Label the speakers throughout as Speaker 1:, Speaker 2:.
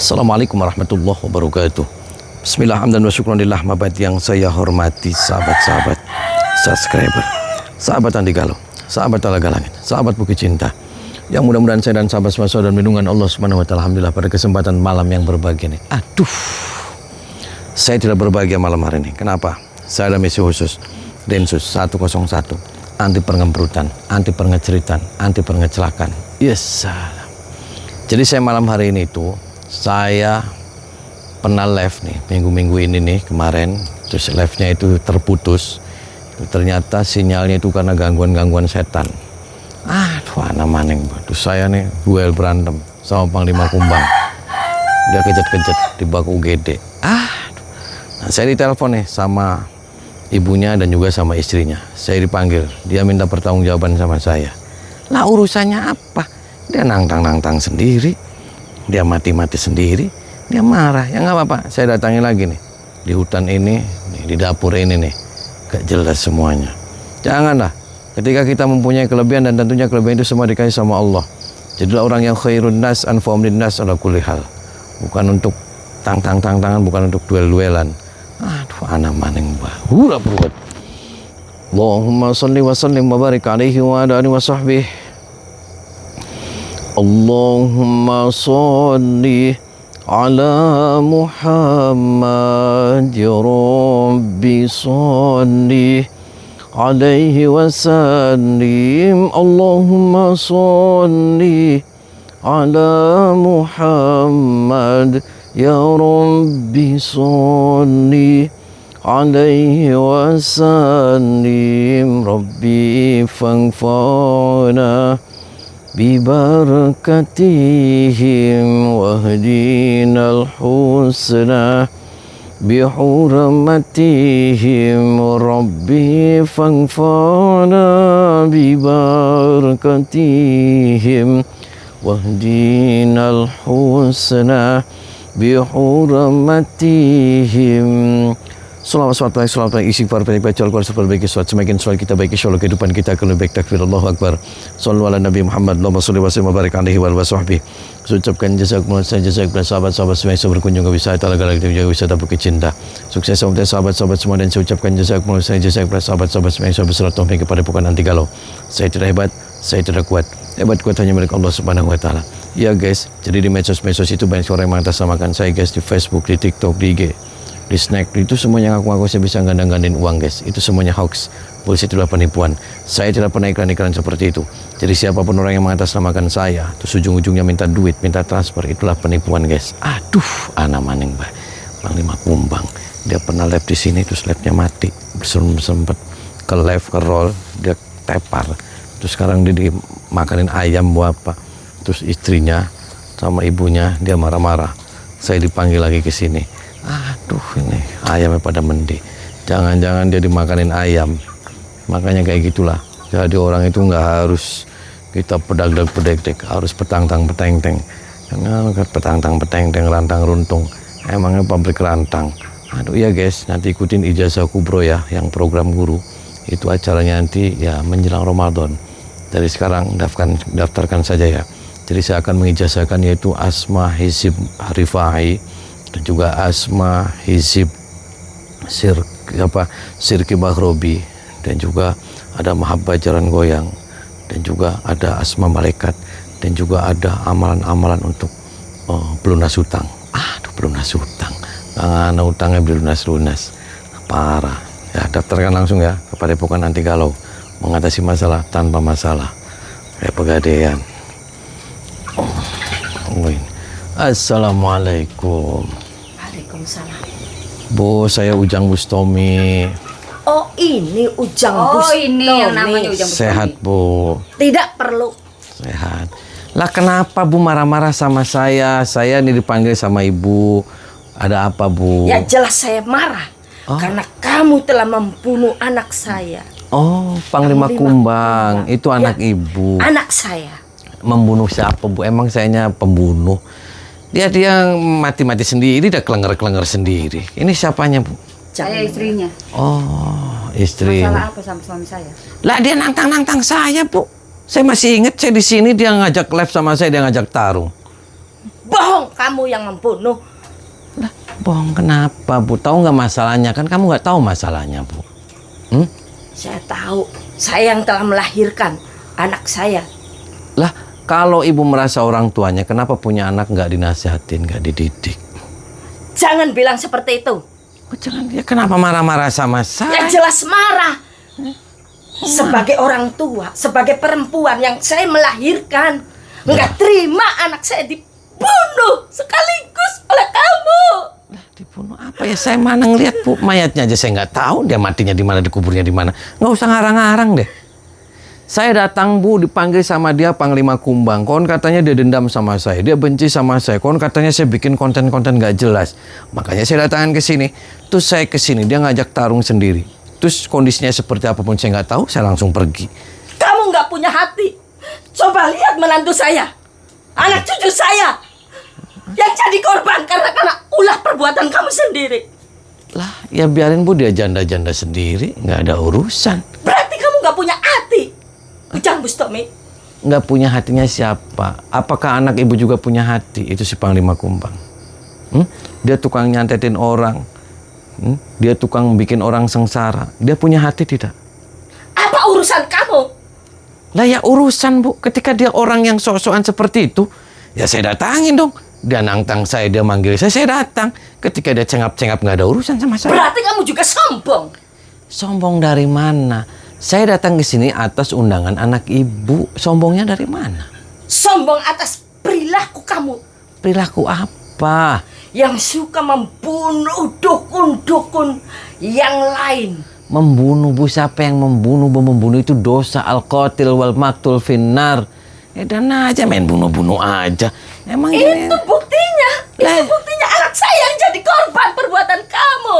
Speaker 1: Assalamualaikum warahmatullahi wabarakatuh. Bismillah, hamdan wa syukranillah. Mabat yang saya hormati sahabat-sahabat subscriber, sahabat Andi Galau, sahabat Talaga Langit, sahabat Bukit Cinta, yang mudah-mudahan saya dan sahabat semua dan lindungan Allah Subhanahu wa taala. Alhamdulillah pada kesempatan malam yang berbahagia ini. Saya tidak berbahagia malam hari ini. Kenapa? Saya ada misi khusus. Densus 101, anti pengemperutan, anti pengeceritan, anti pengecelakan. Yes. Jadi saya malam hari ini itu saya pernah live nih minggu-minggu ini nih kemarin, terus live-nya itu terputus. Ternyata sinyalnya itu karena gangguan-gangguan setan. Anak maning. Terus saya nih duel berantem sama Panglima Kumbang. Dia kejet-kejet di bak UGD. Nah, saya ditelepon nih sama ibunya dan juga sama istrinya. Saya dipanggil, dia minta pertanggungjawaban sama saya. Lah urusannya apa? Dia nantang-nantang sendiri, dia mati-mati sendiri, dia marah. Ya nggak apa-apa, saya datangi lagi nih di hutan ini, nih, di dapur ini nih, gak jelas semuanya. Janganlah, ketika kita mempunyai kelebihan dan tentunya kelebihan itu semua dikasih sama Allah. Jadilah orang yang khairun nas anfa'um linnas ala kulli hal. Bukan untuk tang-tangan, bukan untuk duel-duelan. Anak maning hura perut. Allahumma salli wa sallim wa barik alaihi wa ala alihi wa sahbihi. Allahumma salli ala Muhammad ya Rabbi salli alaihi wa sallim. Allahumma salli ala Muhammad ya Rabbi salli alaihi wa sallim. Rabbi fanfa'na bibarakatihim wahdinal husna bihurmatihim. Rabbi fanfa'na bibarakatihim wahdinal husna bihurmatihim. Salawat istighfar baca Al-Quran seperbaiki salat, semakin salat kita baik insyaallah kehidupan kita akan lebih baik. Takbir Allahu Akbar. Sallu ala Nabi Muhammad. Allahumma shalli wa sallim wa barik alaihi wa sahbihi. Ucapkan jazakumullah kepada sahabat-sahabat semua yang berkunjung ke wisata Talaga Langit dan juga wisata Bukit Cinta. Sukses untuk sahabat-sahabat semua dan saya ucapkan jazakumullah kepada sahabat-sahabat semua yang bersilaturahmi kepada Bukan Anti Galau. Saya tidak hebat, saya tidak kuat. Hebat kuat hanya milik Allah Subhanahu wa taala. Ya guys, jadi di medsos-medsos itu banyak orang yang mengatasnamakan saya guys, di Facebook, di TikTok, di IG, di Snack, itu semuanya ngaku-ngaku saya bisa gandang-gandin uang guys. Itu semuanya hoax, bullshit, itulah penipuan. Saya tidak pernah iklan-iklan seperti itu. Jadi siapapun orang yang mengatasnamakan saya, terus ujung-ujungnya minta duit, minta transfer, itulah penipuan guys. Anak maning mbak, Panglima Kumbang. Dia pernah live di sini, terus live-nya mati. Sempet ke live, ke roll, dia tepar. Terus sekarang dia dimakanin ayam buat apa? Terus istrinya sama ibunya dia marah-marah. Saya dipanggil lagi ke sini. Ini ayamnya pada mending. Jangan-jangan dia dimakanin ayam. Makanya kayak gitulah. Jadi orang itu nggak harus kita pedagdag-pedagdag, harus petang-tang-peteng-teng. Karena petang-tang-peteng-teng, rantang-runtung. Emangnya pabrik rantang. Ya guys, nanti ikutin ijazah kubro ya, yang program guru. Itu acaranya nanti ya menjelang Ramadan. Dari sekarang daftarkan saja ya. Jadi saya akan mengijazahkan yaitu Asma Hizib Rifai dan juga Asma Hizib Sirki Bahrobi, dan juga ada Mahabbah Jalan Goyang, dan juga ada Asma Malaikat, dan juga ada amalan-amalan untuk pelunas hutang. Pelunas hutang. Karena hutangnya lunas-lunas. Parah. Ya, daftarkan langsung ya kepada Bukan Anti Galau. Mengatasi masalah tanpa masalah. Kayak Pegadaian. Assalamualaikum.
Speaker 2: Waalaikumsalam.
Speaker 1: Bu, saya Ujang Bustomi.
Speaker 2: Oh, ini Ujang Bustomi.
Speaker 3: Ini yang namanya Ujang Bustomi.
Speaker 1: Sehat, Bu?
Speaker 2: Tidak perlu.
Speaker 1: Sehat. Lah kenapa Bu marah-marah sama saya? Saya ini dipanggil sama Ibu. Ada apa, Bu?
Speaker 2: Ya jelas saya marah. Karena kamu telah membunuh anak saya.
Speaker 1: Panglima Kumbang. Itu anak Ibu.
Speaker 2: Anak saya.
Speaker 1: Membunuh siapa, Bu? Emang sayanya pembunuh? Dia mati-mati sendiri, dia kelenger-kelenger sendiri. Ini siapanya, Bu?
Speaker 3: Saya istrinya.
Speaker 1: Istrinya.
Speaker 3: Masalah apa sama suami saya?
Speaker 1: Lah dia nantang-nantang saya, Bu. Saya masih ingat saya di sini dia ngajak live sama saya, dia ngajak tarung.
Speaker 2: bohong kamu yang membunuh.
Speaker 1: Lah, bohong kenapa, Bu? Tahu nggak masalahnya? Kan kamu nggak tahu masalahnya, Bu.
Speaker 2: Saya tahu, saya yang telah melahirkan anak saya.
Speaker 1: Lah, kalau ibu merasa orang tuanya, kenapa punya anak nggak dinasihatin, nggak dididik?
Speaker 2: Jangan bilang seperti itu.
Speaker 1: Oh, jangan, dia kenapa marah-marah sama saya?
Speaker 2: Yang jelas marah. Sebagai orang tua, sebagai perempuan yang saya melahirkan, nggak terima anak saya dibunuh sekaligus oleh kamu.
Speaker 1: Lah, dibunuh apa ya? Saya mana ngeliat, Bu, mayatnya aja saya nggak tahu dia matinya di mana, dikuburnya di mana. Nggak usah ngarang-ngarang deh. Saya datang, Bu, dipanggil sama dia Panglima Kumbang. Kon katanya dia dendam sama saya, dia benci sama saya. Kon katanya saya bikin konten-konten nggak jelas. Makanya saya datangin ke sini. Terus saya ke sini, dia ngajak tarung sendiri. Terus kondisinya seperti apapun saya nggak tahu, saya langsung pergi.
Speaker 2: Kamu nggak punya hati. Coba lihat menantu saya, anak cucu saya, yang jadi korban karena ulah perbuatan kamu sendiri.
Speaker 1: Lah, ya biarin, Bu, dia janda-janda sendiri, nggak ada urusan.
Speaker 2: Berarti kamu nggak punya hati. Ujang Bustomi.
Speaker 1: Nggak punya hatinya siapa? Apakah anak ibu juga punya hati? Itu si Panglima Kumbang. Dia tukang nyantetin orang. Dia tukang bikin orang sengsara. Dia punya hati tidak?
Speaker 2: Apa urusan kamu?
Speaker 1: Lah, ya urusan, Bu. Ketika dia orang yang sok-sokan seperti itu, ya saya datangin dong. Dia nantang saya, dia manggil saya datang. Ketika dia cengap-cengap, nggak ada urusan sama saya.
Speaker 2: Berarti kamu juga sombong.
Speaker 1: Sombong dari mana? Saya datang ke sini atas undangan anak ibu. Sombongnya dari mana?
Speaker 2: Sombong atas perilaku kamu
Speaker 1: Perilaku apa?
Speaker 2: yang suka membunuh dukun-dukun yang lain.
Speaker 1: Membunuh, Bu, siapa yang membunuh? Bu, membunuh itu dosa. Al-qatil wal maktul finnar. Dan aja main bunuh-bunuh aja. Emang
Speaker 2: Itu buktinya. Itu buktinya anak saya yang jadi korban perbuatan kamu.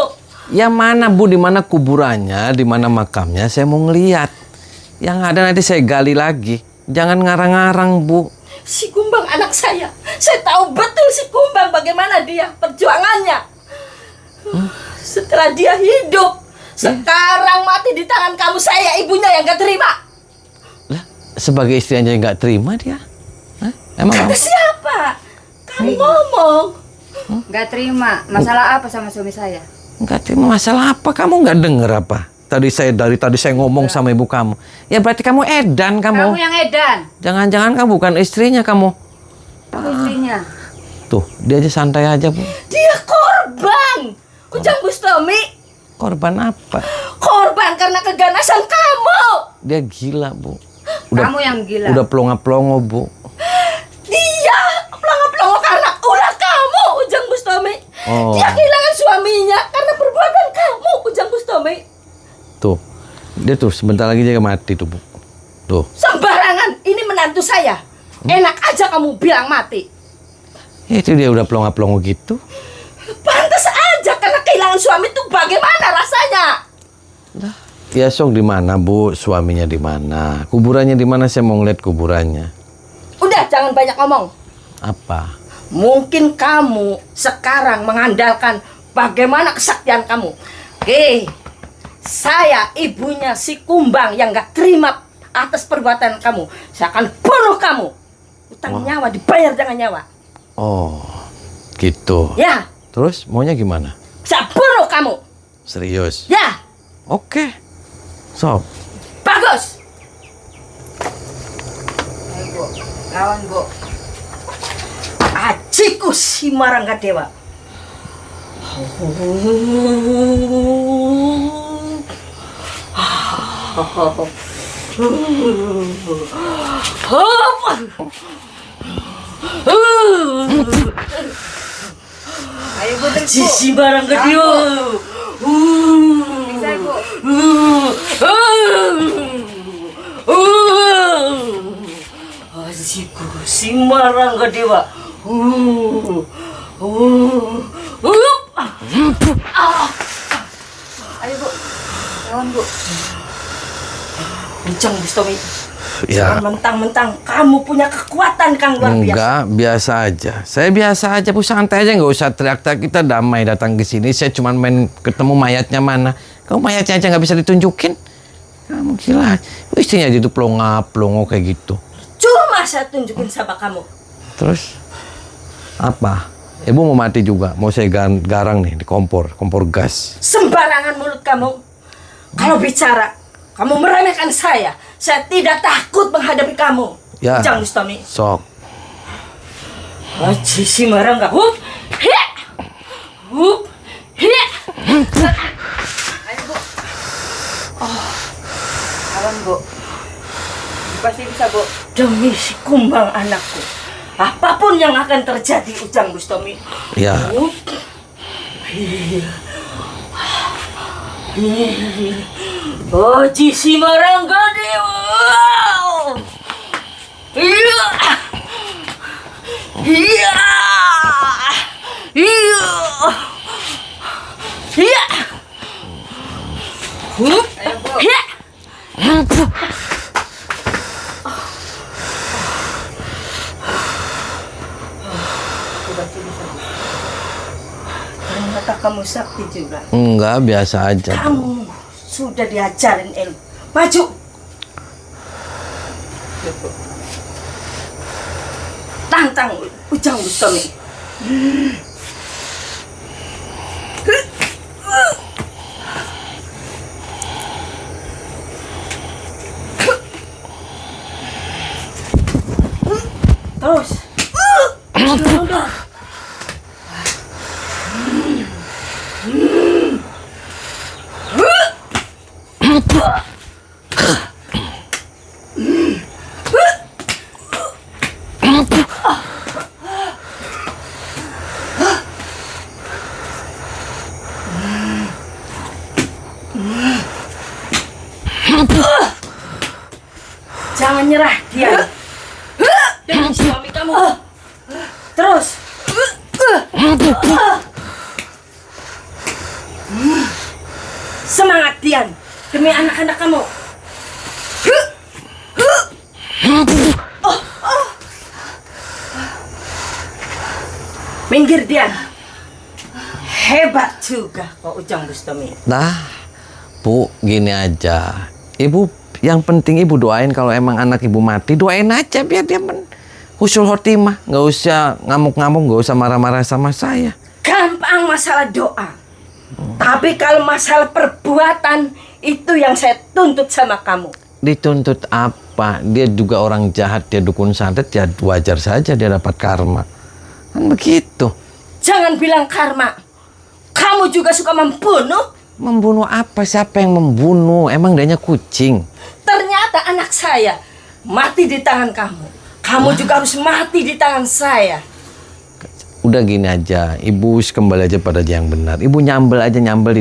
Speaker 1: Ya mana, Bu, di mana kuburannya, di mana makamnya, saya mau ngeliat. Yang ada nanti saya gali lagi. Jangan ngarang-ngarang, Bu.
Speaker 2: Si Kumbang anak saya tahu betul si Kumbang bagaimana dia perjuangannya. Setelah dia hidup, sekarang mati di tangan kamu, saya ibunya yang gak terima.
Speaker 1: Lah, sebagai istri aja nggak terima dia. Hah? Emang
Speaker 2: Kata
Speaker 1: apa?
Speaker 2: siapa? Kamu ngomong.
Speaker 3: Nggak terima. Masalah apa sama suami saya?
Speaker 1: Nggak terima, masalah apa? Kamu nggak denger apa? Dari tadi saya ngomong sama ibu kamu. Ya berarti kamu edan kamu.
Speaker 3: Kamu yang edan.
Speaker 1: Jangan-jangan kamu bukan istrinya kamu.
Speaker 3: Aku istrinya.
Speaker 1: Tuh, dia aja santai aja, Bu.
Speaker 2: Dia korban. Ujang Bustomi.
Speaker 1: Korban apa?
Speaker 2: Korban karena keganasan kamu.
Speaker 1: Dia gila, Bu.
Speaker 3: Kamu yang gila.
Speaker 1: Udah pelongo-pelongo, Bu.
Speaker 2: Dia pelongo-pelongo karena ulah kamu, Ujang Bustomi.
Speaker 1: Oh.
Speaker 2: Dia kehilangan suaminya karena perbuatan kamu, Ujang Bustomi.
Speaker 1: Tuh, dia tuh sebentar lagi dia mati tuh, Bu. Tuh.
Speaker 2: Sembarangan, ini menantu saya. Enak aja kamu bilang mati.
Speaker 1: Ya, itu dia udah pelongo-pelongo gitu.
Speaker 2: Pantas aja karena kehilangan suami itu bagaimana rasanya?
Speaker 1: Lah, ya sok di mana, Bu? Suaminya di mana? Kuburannya di mana? Saya mau ngeliat kuburannya.
Speaker 2: Udah, jangan banyak ngomong.
Speaker 1: Apa?
Speaker 2: Mungkin kamu sekarang mengandalkan bagaimana kesaktian kamu. Oke, saya ibunya si Kumbang yang gak terima atas perbuatan kamu. Saya akan bunuh kamu. Utang nyawa dibayar dengan nyawa.
Speaker 1: Oh, gitu.
Speaker 2: Ya,
Speaker 1: Terus maunya gimana?
Speaker 2: saya bunuh kamu.
Speaker 1: Serius?
Speaker 2: Ya,
Speaker 1: Oke. Sob.
Speaker 2: bagus.
Speaker 3: Ayo, Bu. Lawan, Bu.
Speaker 2: Ajiku si Maranggadewa.
Speaker 3: Ayo, Bu, terus, Bu.
Speaker 2: Si Maranggadewa.
Speaker 3: Bisa, Bu.
Speaker 2: Ajiku si Maranggadewa.
Speaker 3: Ayo, Bu. Lawan, Bu.
Speaker 2: Ujang Bustomi.
Speaker 1: Ya.
Speaker 2: Jangan mentang-mentang kamu punya kekuatan Kang luar biasa.
Speaker 1: Enggak, biasa aja. Saya biasa aja, Bu, santai aja, nggak usah teriak-teriak. Kita damai datang ke sini. Saya cuma main ketemu mayatnya mana. Kamu mayatnya aja nggak bisa ditunjukin. Kamu gila. Istrinya aja itu pelongo kayak gitu.
Speaker 2: Cuma saya tunjukin sama kamu.
Speaker 1: Terus? Apa? Ibu mau mati juga, mau saya garang nih di kompor gas.
Speaker 2: Sembarangan mulut kamu. Kalau bicara, kamu meremehkan saya. Saya tidak takut menghadapi kamu.
Speaker 1: Ya.
Speaker 2: Ujang Bustami.
Speaker 1: Sok.
Speaker 2: Haji si marah nggak? Hup, hiya, hup, hiya. Ayo Bu. Awan Bu. Pasti bisa Bu. Demi si kumbang anakku. Apapun yang akan terjadi, Ujang Bustami.
Speaker 1: Ya.
Speaker 2: Hup. Hiya. Haji si marah nggak Wow. Iya. Iya. Iya. Iya. Hup. Iya. Ternyata kamu sakti juga.
Speaker 1: Enggak, biasa aja.
Speaker 2: Kamu sudah diajarin ilmu. Maju. Tantang Ujang Bustami. Terus. Jangan nyerah, dia. Demi suami kamu. Terus. Semangat, Dian. Demi anak-anak kamu. Minggir, Dian. Hebat juga kok Ujang Bustami.
Speaker 1: Nah, Bu, gini aja. Ibu, yang penting ibu doain kalau emang anak ibu mati, doain aja biar dia husnul khotimah. Nggak usah ngamuk-ngamuk, nggak usah marah-marah sama saya.
Speaker 2: Gampang masalah doa. Tapi kalau masalah perbuatan, itu yang saya tuntut sama kamu.
Speaker 1: Dituntut apa? Dia juga orang jahat, dia dukun santet, ya wajar saja dia dapat karma. Kan begitu.
Speaker 2: Jangan bilang karma. Kamu juga suka membunuh.
Speaker 1: Membunuh apa? Siapa yang membunuh? Emang dianya kucing?
Speaker 2: Ternyata anak saya mati di tangan kamu. Kamu juga harus mati di tangan saya.
Speaker 1: Udah gini aja, ibu kembali aja pada yang benar. Ibu nyambel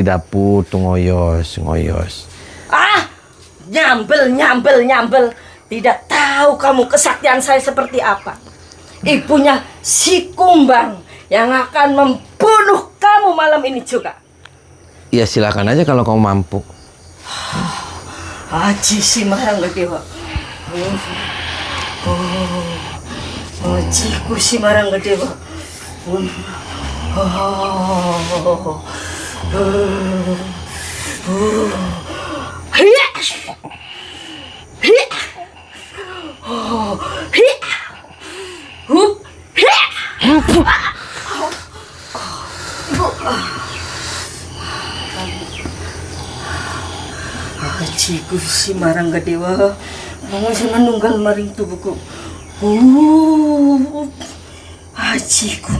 Speaker 1: di dapur, tuh ngoyos.
Speaker 2: Ah, nyambel. Tidak tahu kamu kesaktian saya seperti apa. Ibunya si kumbang yang akan membunuh kamu malam ini juga.
Speaker 1: Ya silakan aja kalau kamu mampu.
Speaker 2: Haji si marang dewa. Hajiku si marang dewa. Hajiku si marang dewa. Masih menunggal maring tubuhku. Hajiku,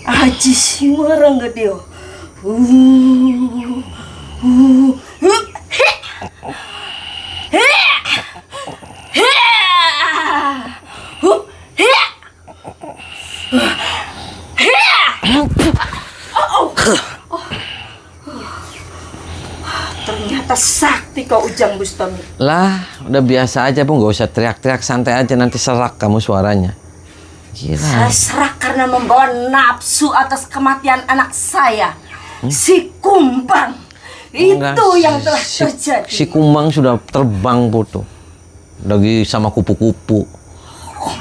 Speaker 2: Haji si marang dewa. Ternyata sakti kau Ujang Bustami.
Speaker 1: Lah, udah biasa aja Bu, nggak usah teriak-teriak, santai aja, nanti serak kamu suaranya. Gila.
Speaker 2: Saya serak karena membawa nafsu atas kematian anak saya, si kumbang.
Speaker 1: Enggak,
Speaker 2: Itu yang telah terjadi.
Speaker 1: Si kumbang sudah terbang Bu tuh. Lagi sama kupu-kupu.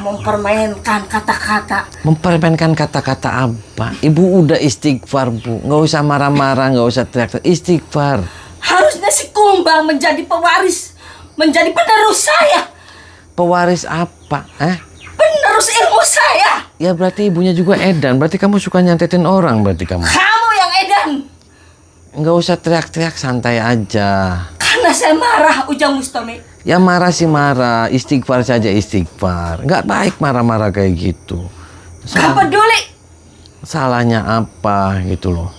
Speaker 2: Mempermainkan kata-kata.
Speaker 1: Mempermainkan kata-kata apa? Ibu udah istighfar Bu, nggak usah marah-marah, nggak usah teriak-teriak, istighfar.
Speaker 2: Harusnya si kumbang menjadi pewaris, menjadi penerus saya.
Speaker 1: Pewaris apa?
Speaker 2: Penerus ilmu saya.
Speaker 1: Ya berarti ibunya juga edan. Berarti kamu suka nyantetin orang berarti kamu.
Speaker 2: Kamu yang edan.
Speaker 1: Nggak usah teriak-teriak, santai aja.
Speaker 2: Karena saya marah, Ujang Bustami.
Speaker 1: Ya marah sih marah, istighfar saja istighfar. Nggak baik marah-marah kayak gitu.
Speaker 2: Gak peduli.
Speaker 1: Salahnya apa gitu loh.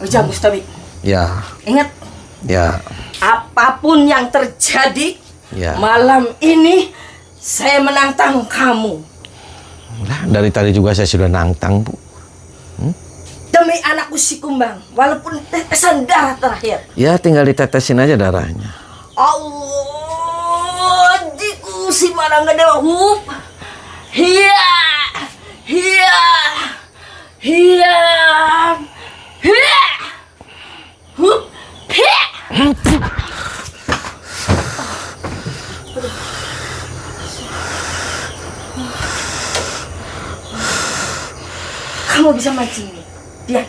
Speaker 2: Ujang Bustami,
Speaker 1: Ya,
Speaker 2: ingat,
Speaker 1: ya,
Speaker 2: apapun yang terjadi
Speaker 1: ya.
Speaker 2: malam ini, saya menantang kamu.
Speaker 1: Lah, dari tadi juga saya sudah nantang, Bu.
Speaker 2: Demi anakku si Kumbang, walaupun tetesan darah terakhir.
Speaker 1: Ya tinggal ditetesin aja darahnya.
Speaker 2: Allah, jiku si Maranggadewa hup. Hiya, hiya, hiya, hiya, hup, hiya. Kamu bisa mancing nih, Dian.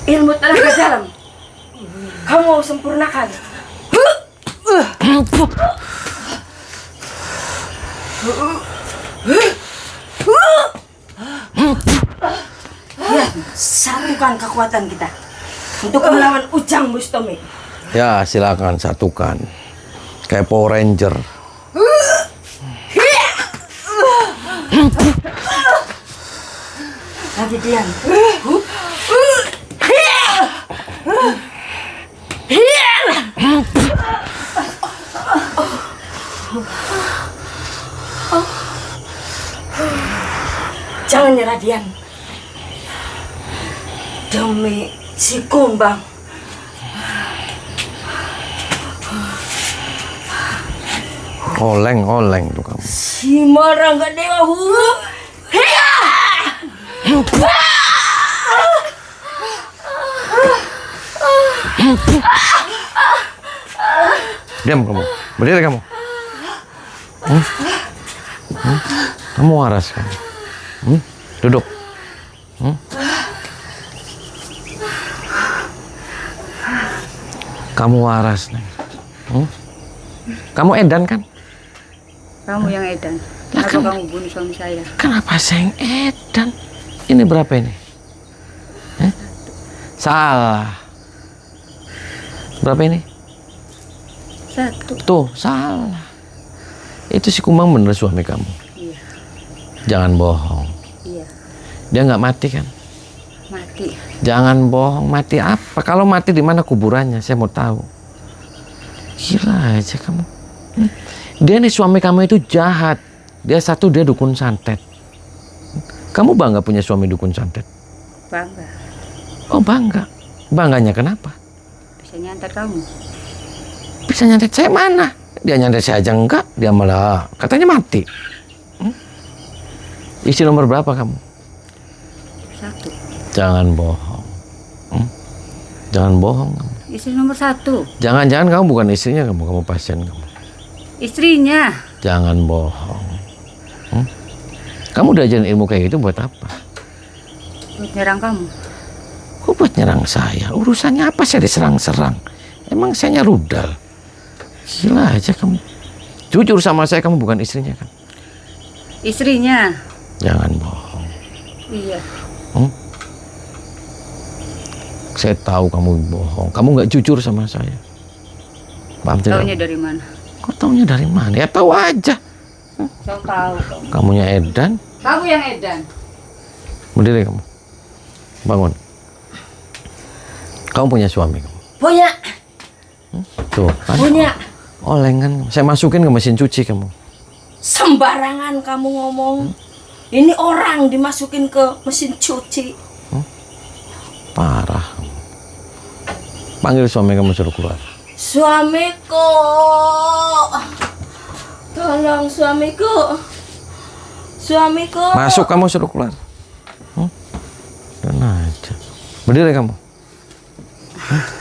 Speaker 2: Ilmu tenaga dalam kamu sempurnakan. Ya, satukan kekuatan kita untuk melawan Ujang Bustami.
Speaker 1: Ya silakan satukan. Kayak Power Ranger.
Speaker 2: Lagi Dian. Jangan nyerah Dian. Demi si Kumbang.
Speaker 1: Oleng tuh kamu.
Speaker 2: Si Maranggadewa hup. Hiya!
Speaker 1: Diam kamu. Berdiri kamu. Kamu waras kamu. Duduk. Kamu waras nih. Kamu edan kan?
Speaker 3: Kamu yang edan. Kenapa kamu bunuh suami saya?
Speaker 1: Kenapa saya yang edan? Ini berapa ini? Salah. Berapa ini?
Speaker 3: 1.
Speaker 1: Tuh, salah. Itu si Kumbang bener suami kamu.
Speaker 3: Iya.
Speaker 1: Jangan bohong.
Speaker 3: Iya.
Speaker 1: Dia nggak mati kan?
Speaker 3: Mati.
Speaker 1: Jangan bohong. Mati apa? Kalau mati di mana kuburannya? Saya mau tahu. Gila aja kamu. Dia nih suami kamu itu jahat. Dia dukun santet. Kamu bangga punya suami dukun santet?
Speaker 3: Bangga.
Speaker 1: Oh bangga. Bangganya kenapa?
Speaker 3: Bisa nyantet kamu.
Speaker 1: Bisa nyantet saya mana? Dia nyantet saya aja enggak. Dia malah katanya mati. Istri nomor berapa kamu?
Speaker 3: 1.
Speaker 1: Jangan bohong. Jangan bohong kamu.
Speaker 3: Istri nomor 1.
Speaker 1: Jangan-jangan kamu bukan istrinya kamu pasien kamu.
Speaker 3: Istrinya.
Speaker 1: Jangan bohong. Kamu udah ajarin ilmu kayak gitu buat apa?
Speaker 3: Buat nyerang kamu.
Speaker 1: Kok buat nyerang saya? Urusannya apa saya diserang-serang? Emang saya rudal? Gila aja kamu. Jujur sama saya, kamu bukan istrinya kan?
Speaker 3: Istrinya.
Speaker 1: Jangan bohong.
Speaker 3: Iya.
Speaker 1: Saya tahu kamu bohong. Kamu nggak jujur sama saya. Paham tidak?
Speaker 3: Taunya dari mana?
Speaker 1: Kok taunya dari mana? Ya tahu aja.
Speaker 3: Saya tahu kamu.
Speaker 1: Kamunya edan.
Speaker 3: Kamu yang edan.
Speaker 1: Berdiri kamu. Bangun. Kamu punya suami kamu?
Speaker 2: Punya.
Speaker 1: Tuh kan?
Speaker 2: Punya.
Speaker 1: Oleng kan? Saya masukin ke mesin cuci kamu.
Speaker 2: Sembarangan kamu ngomong. Ini orang dimasukin ke mesin cuci.
Speaker 1: Parah. Panggil suami kamu suruh keluar.
Speaker 2: Suamiku. Tolong suamiku. Suamiku.
Speaker 1: Masuk kamu suruh keluar. Dan aja. Berdiri kamu.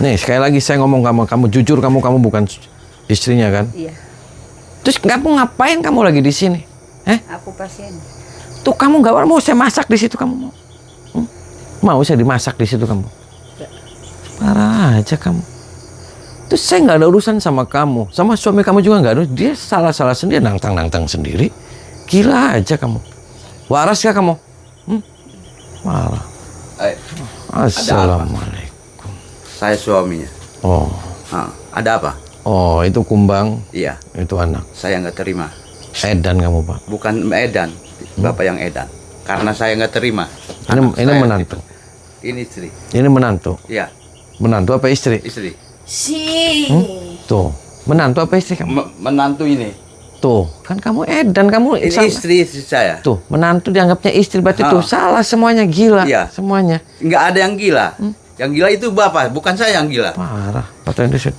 Speaker 1: Nih sekali lagi saya ngomong kamu jujur kamu bukan istrinya kan?
Speaker 3: Iya.
Speaker 1: Terus kamu ngapain kamu lagi di sini?
Speaker 3: Aku pasien.
Speaker 1: Tuh kamu nggak mau saya masak di situ kamu mau? Mau saya dimasak di situ kamu? Parah aja kamu. Terus saya nggak ada urusan sama kamu, sama suami kamu juga nggak ada. Dia salah sendiri, nantang sendiri. Gila aja kamu. Waras ya kamu? Marah. Assalamualaikum.
Speaker 4: Saya suaminya.
Speaker 1: Oh,
Speaker 4: Ada apa?
Speaker 1: oh itu kumbang,
Speaker 4: Iya,
Speaker 1: itu anak.
Speaker 4: saya nggak terima.
Speaker 1: Edan kamu Pak.
Speaker 4: Bukan edan, bapak yang edan. Karena saya nggak terima.
Speaker 1: Ini
Speaker 4: Saya
Speaker 1: menantu.
Speaker 4: Ini istri.
Speaker 1: Ini menantu.
Speaker 4: Iya,
Speaker 1: Menantu apa istri?
Speaker 4: istri.
Speaker 1: Tuh, menantu apa istri kamu?
Speaker 4: Menantu ini.
Speaker 1: Tuh, kan kamu edan, kamu
Speaker 4: Ini
Speaker 1: sama.
Speaker 4: istri saya.
Speaker 1: Tuh, menantu dianggapnya istri, berarti tuh
Speaker 4: Ah.
Speaker 1: salah semuanya, gila.
Speaker 4: Iya.
Speaker 1: Semuanya.
Speaker 4: Nggak ada yang gila. Yang gila itu bapak, bukan saya yang gila.
Speaker 1: Parah, Pak Tendis.